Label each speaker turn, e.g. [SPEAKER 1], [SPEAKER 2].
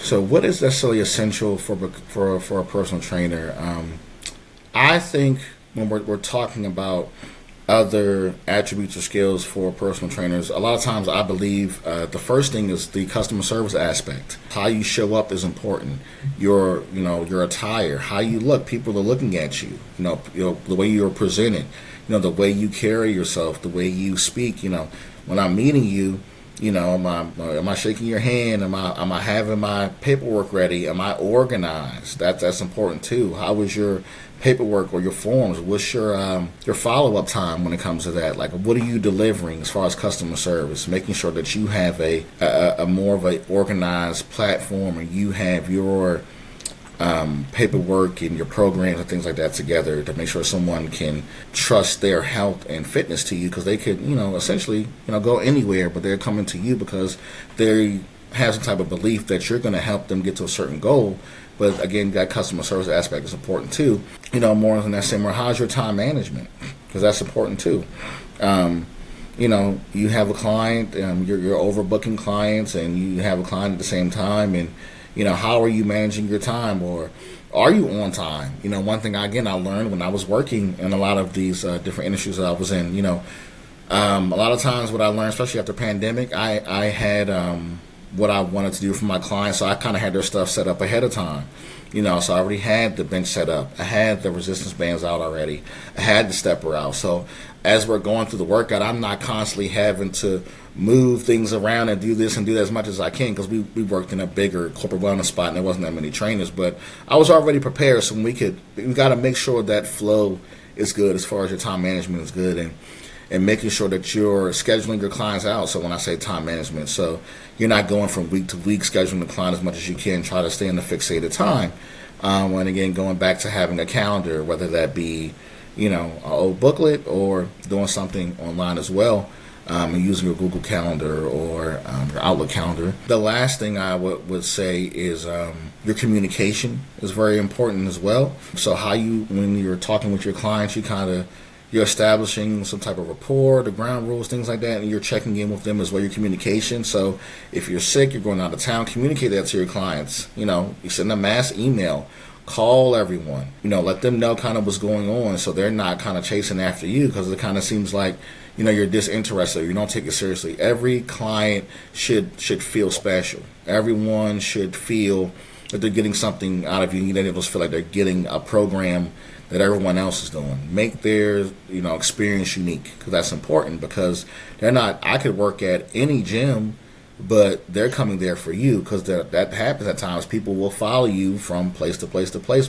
[SPEAKER 1] So what is necessarily essential for a personal trainer? I think when we're talking about other attributes or skills for personal trainers, a lot of times I believe the first thing is the customer service aspect. How you show up is important. Your attire, how you look, people are looking at you. The way you're presented, the way you carry yourself, the way you speak. When I'm meeting you, am I shaking your hand? Am I having my paperwork ready? Am I organized? That's important too. How is your paperwork or your forms? What's your follow-up time when it comes to that? Like, what are you delivering as far as customer service? Making sure that you have a more of a organized platform, and you have your paperwork and your programs and things like that together to make sure someone can trust their health and fitness to you, because they could, essentially, go anywhere, but they're coming to you because they have some type of belief that you're going to help them get to a certain goal. But again, that customer service aspect is important too. More than that, same. How's your time management? Because that's important too. You have a client, you're overbooking clients, and you have a client at the same time, and how are you managing your time, or are you on time? One thing I learned when I was working in a lot of these different industries that I was in. A lot of times what I learned, especially after pandemic, I had what I wanted to do for my clients, so I kind of had their stuff set up ahead of time. So I already had the bench set up. I had the resistance bands out already. I had the stepper out. So as we're going through the workout, I'm not constantly having to move things around and do this and do that as much as I can, because we worked in a bigger corporate wellness spot and there wasn't that many trainers. But I was already prepared, so we got to make sure that flow is good as far as your time management is good, and making sure that you're scheduling your clients out. So when I say time management, so you're not going from week to week scheduling the client as much as you can, try to stay in the fixated time. And again, going back to having a calendar, whether that be, an old booklet or doing something online as well, and using your Google Calendar or your Outlook calendar. The last thing I would say is your communication is very important as well. So when you're talking with your clients, you're establishing some type of rapport, the ground rules, things like that, and you're checking in with them as well, your communication. So if you're sick, you're going out of town, communicate that to your clients. You send a mass email, call everyone, let them know kind of what's going on, so they're not kind of chasing after you, because it kind of seems like, you're disinterested, you don't take it seriously. Every client should feel special. Everyone should feel that they're getting something out of you. You need to feel like they're getting a program that everyone else is doing. Make their experience unique, because that's important, because they're not. I could work at any gym, but they're coming there for you, because that happens at times. People will follow you from place to place to place.